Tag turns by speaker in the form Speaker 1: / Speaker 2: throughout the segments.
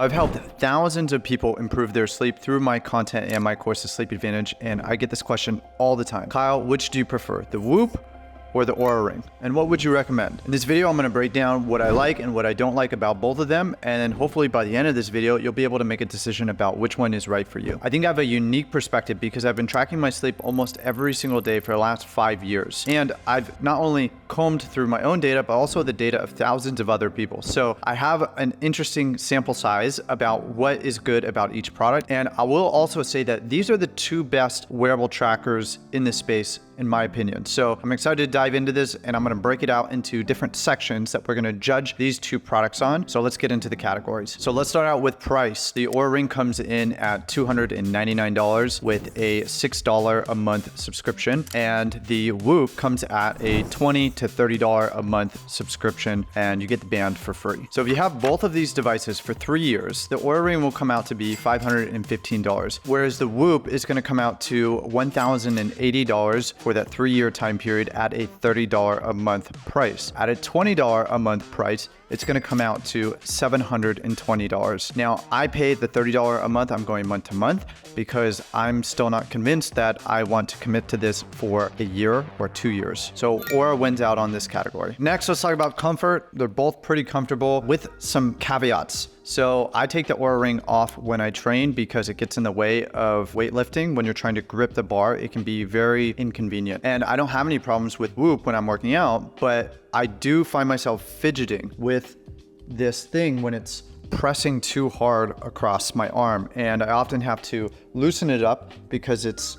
Speaker 1: I've helped thousands of people improve their sleep through my content and my course, The Sleep Advantage, and I get this question all the time. Kyle, which do you prefer, the Whoop or the Oura Ring? And what would you recommend? In this video, I'm gonna break down what I like and what I don't like about both of them, and then hopefully by the end of this video, you'll be able to make a decision about which one is right for you. I think I have a unique perspective because I've been tracking my sleep almost every single day for the last 5 years. And I've not only combed through my own data, but also the data of thousands of other people. So I have an interesting sample size about what is good about each product. And I will also say that these are the two best wearable trackers in this space, in my opinion. So I'm excited to dive into this, and I'm gonna break it out into different sections that we're gonna judge these two products on. So let's get into the categories. So let's start out with price. The Oura Ring comes in at $299 with a $6 a month subscription, and the Whoop comes at a $20 to $30 a month subscription, and you get the band for free. So if you have both of these devices for 3 years, the Oura Ring will come out to be $515, whereas the Whoop is gonna come out to $1,080 for that 3-year time period at a $30 a month price. At a $20 a month price, it's gonna come out to $720. Now, I paid the $30 a month. I'm going month to month because I'm still not convinced that I want to commit to this for a year or 2 years. So Oura wins out on this category. Next, let's talk about comfort. They're both pretty comfortable with some caveats. So I take the Oura Ring off when I train because it gets in the way of weightlifting. When you're trying to grip the bar, it can be very inconvenient. And I don't have any problems with Whoop when I'm working out, but I do find myself fidgeting with this thing when it's pressing too hard across my arm. And I often have to loosen it up because it's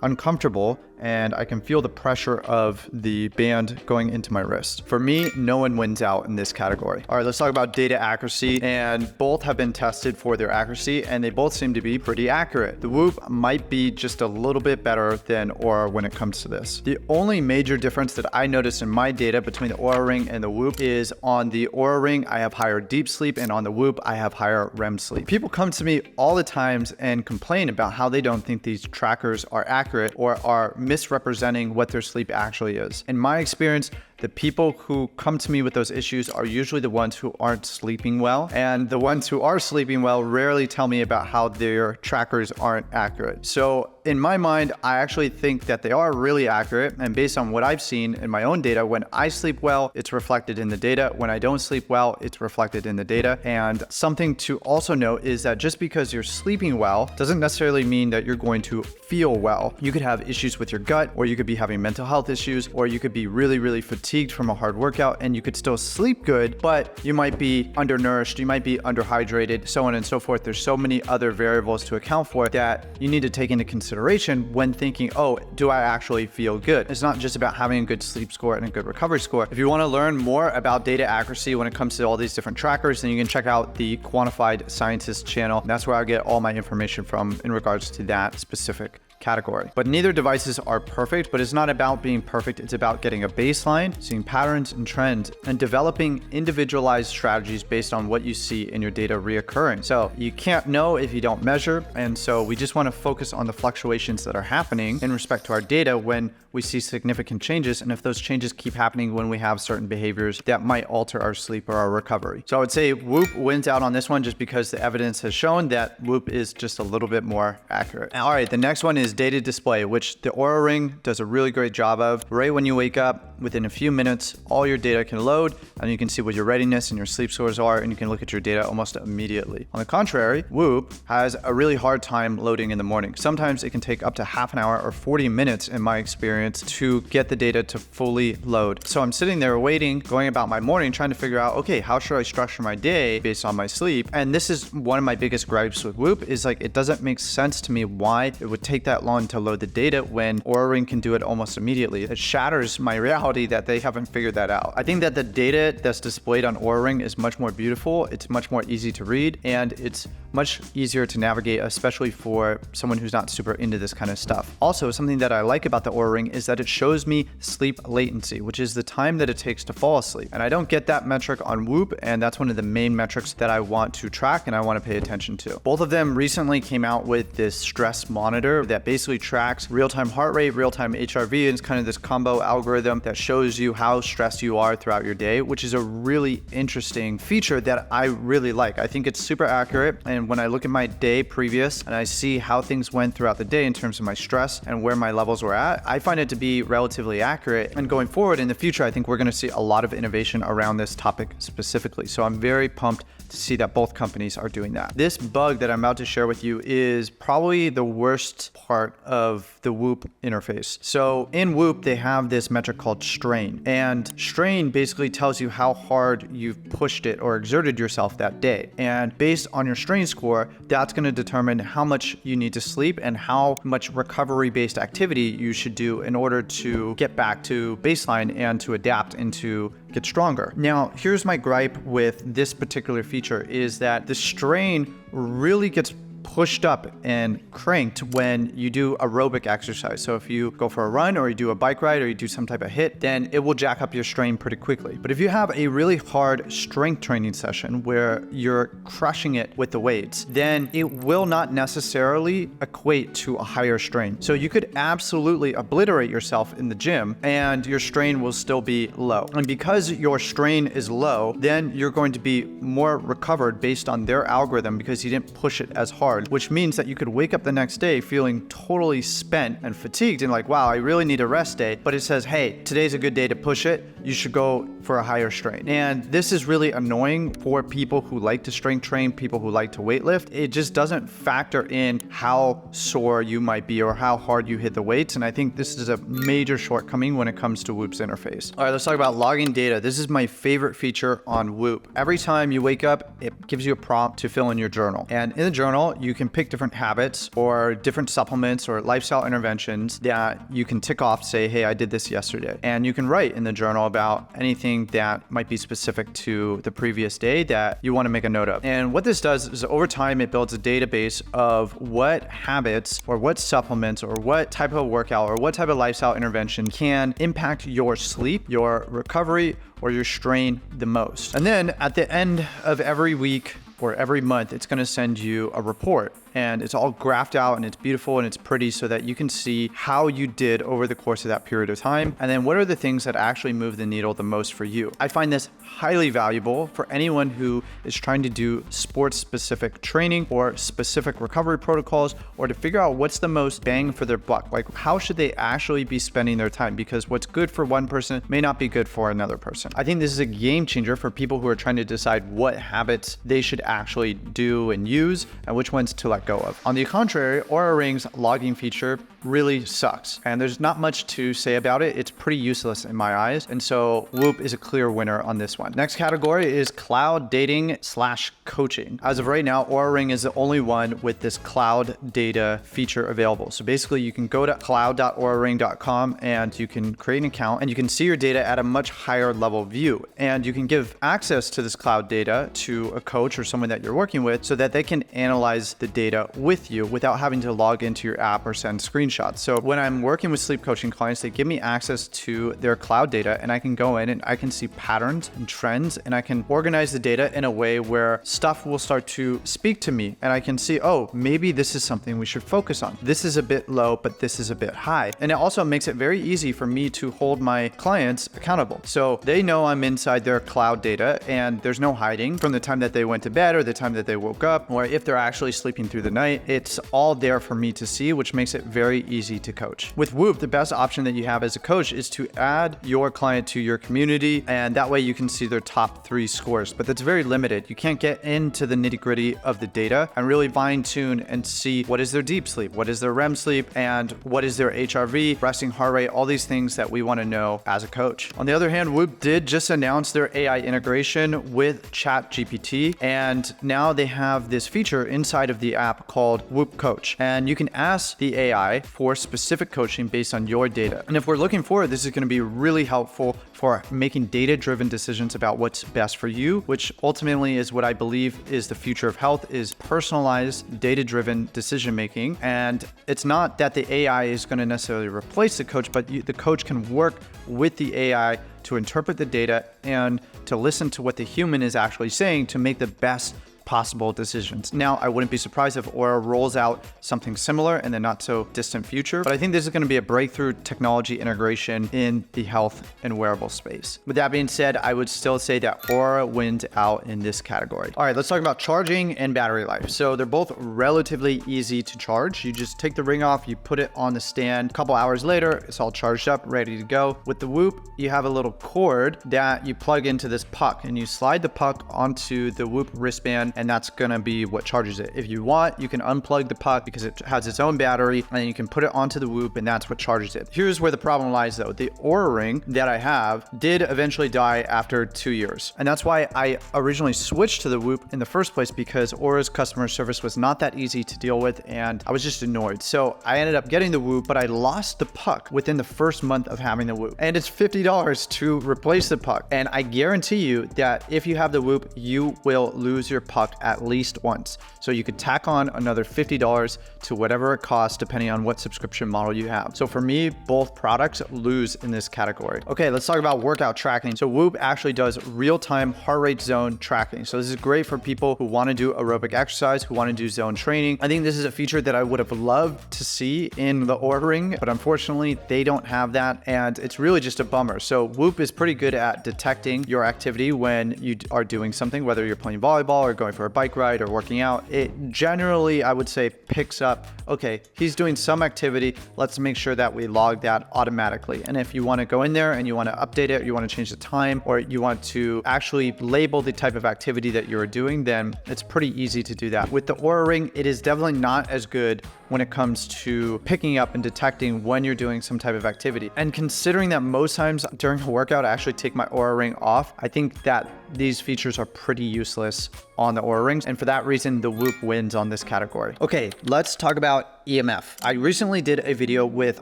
Speaker 1: uncomfortable and I can feel the pressure of the band going into my wrist. For me, no one wins out in this category. All right, let's talk about data accuracy, and both have been tested for their accuracy and they both seem to be pretty accurate. The Whoop might be just a little bit better than Oura when it comes to this. The only major difference that I noticed in my data between the Oura Ring and the Whoop is on the Oura Ring, I have higher deep sleep, and on the Whoop, I have higher REM sleep. People come to me all the times and complain about how they don't think these trackers are accurate or are misrepresenting what their sleep actually is. In my experience, the people who come to me with those issues are usually the ones who aren't sleeping well, and the ones who are sleeping well rarely tell me about how their trackers aren't accurate. So in my mind, I actually think that they are really accurate, and based on what I've seen in my own data, when I sleep well, it's reflected in the data. When I don't sleep well, it's reflected in the data. And something to also note is that just because you're sleeping well doesn't necessarily mean that you're going to feel well. You could have issues with your gut, or you could be having mental health issues, or you could be really fatigued from a hard workout and you could still sleep good, but you might be undernourished, you might be underhydrated, so on and so forth. There's so many other variables to account for that you need to take into consideration when thinking, oh, do I actually feel good? It's not just about having a good sleep score and a good recovery score. If you want to learn more about data accuracy when it comes to all these different trackers, then you can check out the Quantified Scientist channel. That's where I get all my information from in regards to that specific category. But neither devices are perfect, but it's not about being perfect. It's about getting a baseline, seeing patterns and trends, and developing individualized strategies based on what you see in your data reoccurring. So you can't know if you don't measure. And so we just want to focus on the fluctuations that are happening in respect to our data when we see significant changes. And if those changes keep happening when we have certain behaviors that might alter our sleep or our recovery. So I would say Whoop wins out on this one just because the evidence has shown that Whoop is just a little bit more accurate. All right, the next one is data display, which the Oura Ring does a really great job of. Right when you wake up, within a few minutes, all your data can load and you can see what your readiness and your sleep scores are, and you can look at your data almost immediately. On the contrary, Whoop has a really hard time loading in the morning. Sometimes it can take up to half an hour or 40 minutes in my experience to get the data to fully load. So I'm sitting there waiting, going about my morning, trying to figure out, okay, how should I structure my day based on my sleep? And this is one of my biggest gripes with Whoop, is like, it doesn't make sense to me why it would take that long to load the data when Oura Ring can do it almost immediately. It shatters my reality that they haven't figured that out. I think that the data that's displayed on Oura Ring is much more beautiful, it's much more easy to read, and it's much easier to navigate, especially for someone who's not super into this kind of stuff. Also, something that I like about the Oura Ring is that it shows me sleep latency, which is the time that it takes to fall asleep. And I don't get that metric on Whoop, and that's one of the main metrics that I want to track and I want to pay attention to. Both of them recently came out with this stress monitor that that basically tracks real-time heart rate, real-time HRV, and it's kind of this combo algorithm that shows you how stressed you are throughout your day, which is a really interesting feature that I really like. I think it's super accurate, and when I look at my day previous and I see how things went throughout the day in terms of my stress and where my levels were at, I find it to be relatively accurate. And going forward in the future, I think we're going to see a lot of innovation around this topic specifically. So I'm very pumped to see that both companies are doing that. This bug that I'm about to share with you is probably the worst part of the Whoop interface. So in Whoop, they have this metric called strain, and strain basically tells you how hard you've pushed it or exerted yourself that day. And based on your strain score, that's going to determine how much you need to sleep and how much recovery-based activity you should do in order to get back to baseline and to adapt and to get stronger. Now, here's my gripe with this particular feature is that the strain really gets pushed up and cranked when you do aerobic exercise. So if you go for a run or you do a bike ride or you do some type of hit, then it will jack up your strain pretty quickly. But if you have a really hard strength training session where you're crushing it with the weights, then it will not necessarily equate to a higher strain. So you could absolutely obliterate yourself in the gym and your strain will still be low. And because your strain is low, then you're going to be more recovered based on their algorithm because you didn't push it as hard, which means that you could wake up the next day feeling totally spent and fatigued and like, wow, I really need a rest day. But it says, hey, today's a good day to push it. You should go for a higher strain. And this is really annoying for people who like to strength train, people who like to weightlift. It just doesn't factor in how sore you might be or how hard you hit the weights. And I think this is a major shortcoming when it comes to Whoop's interface. All right, let's talk about logging data. This is my favorite feature on Whoop. Every time you wake up, it gives you a prompt to fill in your journal. And in the journal, you can pick different habits or different supplements or lifestyle interventions that you can tick off, say, hey, I did this yesterday. And you can write in the journal about anything that might be specific to the previous day that you want to make a note of. And what this does is over time, it builds a database of what habits or what supplements or what type of workout or what type of lifestyle intervention can impact your sleep, your recovery, or your strain the most. And then at the end of every week or every month, it's going to send you a report. And it's all graphed out and it's beautiful and it's pretty so that you can see how you did over the course of that period of time. And then what are the things that actually move the needle the most for you? I find this highly valuable for anyone who is trying to do sports specific training or specific recovery protocols, or to figure out what's the most bang for their buck. Like, how should they actually be spending their time? Because what's good for one person may not be good for another person. I think this is a game changer for people who are trying to decide what habits they should actually do and use and which ones to let go of. On the contrary, Oura Ring's logging feature really sucks, and there's not much to say about it. It's pretty useless in my eyes, and so Whoop is a clear winner on this one. Next category is cloud dating / coaching. As of right now, Oura Ring is the only one with this cloud data feature available. So basically, you can go to cloud.ouraring.com and you can create an account and you can see your data at a much higher level view, and you can give access to this cloud data to a coach or someone that you're working with so that they can analyze the data with you without having to log into your app or send screenshots. So when I'm working with sleep coaching clients, they give me access to their cloud data, and I can go in and I can see patterns and trends, and I can organize the data in a way where stuff will start to speak to me, and I can see, oh, maybe this is something we should focus on. This is a bit low, but this is a bit high. And it also makes it very easy for me to hold my clients accountable. So they know I'm inside their cloud data, and there's no hiding from the time that they went to bed or the time that they woke up, or if they're actually sleeping through the night. It's all there for me to see, which makes it very easy to coach. With Whoop, the best option that you have as a coach is to add your client to your community, and that way you can see their top 3 scores, but that's very limited. You can't get into the nitty-gritty of the data and really fine-tune and see what is their deep sleep, what is their REM sleep, and what is their HRV, resting heart rate, all these things that we want to know as a coach. On the other hand, Whoop did just announce their AI integration with ChatGPT, and now they have this feature inside of the app called Whoop Coach, and you can ask the AI for specific coaching based on your data. And if we're looking forward, this is going to be really helpful for making data-driven decisions about what's best for you, which ultimately is what I believe is the future of health, is personalized, data-driven decision-making. And it's not that the AI is going to necessarily replace the coach, but the coach can work with the AI to interpret the data and to listen to what the human is actually saying to make the best possible decisions. Now, I wouldn't be surprised if Oura rolls out something similar in the not so distant future, but I think this is going to be a breakthrough technology integration in the health and wearable space. With that being said, I would still say that Oura wins out in this category. All right, let's talk about charging and battery life. So they're both relatively easy to charge. You just take the ring off, you put it on the stand. A couple hours later, it's all charged up, ready to go. With the Whoop, you have a little cord that you plug into this puck, and you slide the puck onto the Whoop wristband, and that's gonna be what charges it. If you want, you can unplug the puck because it has its own battery, and then you can put it onto the Whoop, and that's what charges it. Here's where the problem lies though. The Oura ring that I have did eventually die after 2 years. And that's why I originally switched to the Whoop in the first place, because Oura's customer service was not that easy to deal with, and I was just annoyed. So I ended up getting the Whoop, but I lost the puck within the first month of having the Whoop. And it's $50 to replace the puck. And I guarantee you that if you have the Whoop, you will lose your puck at least once. So you could tack on another $50 to whatever it costs, depending on what subscription model you have. So for me, both products lose in this category. Okay, let's talk about workout tracking. So Whoop actually does real-time heart rate zone tracking. So this is great for people who want to do aerobic exercise, who want to do zone training. I think this is a feature that I would have loved to see in the Oura ring, but unfortunately they don't have that, and it's really just a bummer. So Whoop is pretty good at detecting your activity when you are doing something, whether you're playing volleyball or going for a bike ride or working out. It generally, I would say, picks up, okay, he's doing some activity, let's make sure that we log that automatically. And if you want to go in there and you want to update it, you want to change the time, or you want to actually label the type of activity that you're doing, then it's pretty easy to do that. With the Oura ring, it is definitely not as good when it comes to picking up and detecting when you're doing some type of activity. And considering that most times during a workout, I actually take my Oura ring off, I think that these features are pretty useless on the Oura rings. And for that reason, the Whoop wins on this category. Okay, let's talk about EMF. I recently did a video with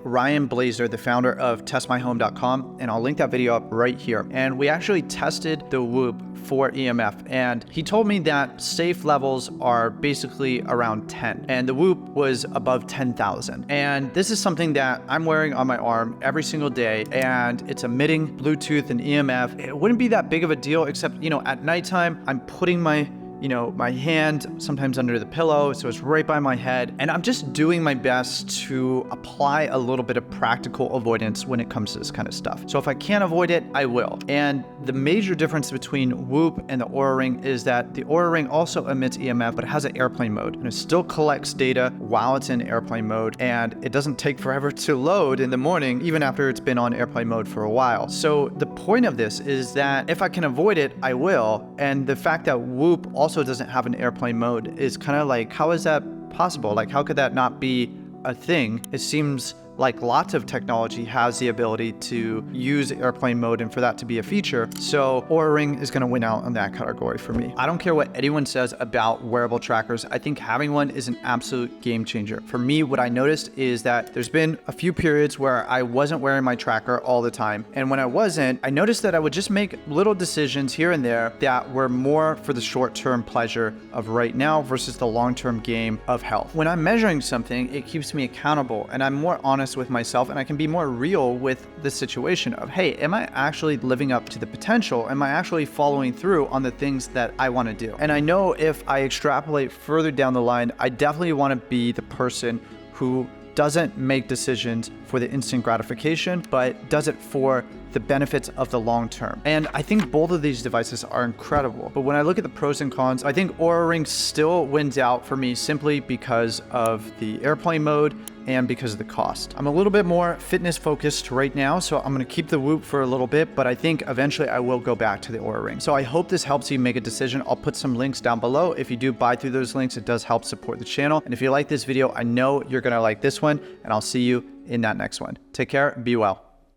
Speaker 1: Ryan Blazer, the founder of testmyhome.com, and I'll link that video up right here. And we actually tested the Whoop for EMF, and he told me that safe levels are basically around 10, and the Whoop was above 10,000. And this is something that I'm wearing on my arm every single day, and it's emitting Bluetooth and EMF. It wouldn't be that big of a deal, except, at nighttime, I'm putting my hand sometimes under the pillow, so it's right by my head. And I'm just doing my best to apply a little bit of practical avoidance when it comes to this kind of stuff. So if I can't avoid it, I will. And the major difference between Whoop and the Oura ring is that the Oura ring also emits EMF, but it has an airplane mode, and it still collects data while it's in airplane mode, and it doesn't take forever to load in the morning, even after it's been on airplane mode for a while. So the point of this is that if I can avoid it, I will. And the fact that Whoop also doesn't have an airplane mode is kind of like, how is that possible? Like, how could that not be a thing? It seems like lots of technology has the ability to use airplane mode and for that to be a feature. So Oura ring is going to win out on that category for me. I don't care what anyone says about wearable trackers. I think having one is an absolute game changer. For me, what I noticed is that there's been a few periods where I wasn't wearing my tracker all the time. And when I wasn't, I noticed that I would just make little decisions here and there that were more for the short-term pleasure of right now versus the long-term game of health. When I'm measuring something, it keeps me accountable, and I'm more honest with myself, and I can be more real with the situation of, hey, am I actually living up to the potential? Am I actually following through on the things that I want to do? And I know if I extrapolate further down the line, I definitely want to be the person who doesn't make decisions for the instant gratification, but does it for the benefits of the long term. And I think both of these devices are incredible. But when I look at the pros and cons, I think Oura ring still wins out for me simply because of the airplane mode and because of the cost. I'm a little bit more fitness focused right now, so I'm gonna keep the Whoop for a little bit, but I think eventually I will go back to the Oura ring. So I hope this helps you make a decision. I'll put some links down below. If you do buy through those links, it does help support the channel. And if you like this video, I know you're gonna like this one, and I'll see you in that next one. Take care, be well.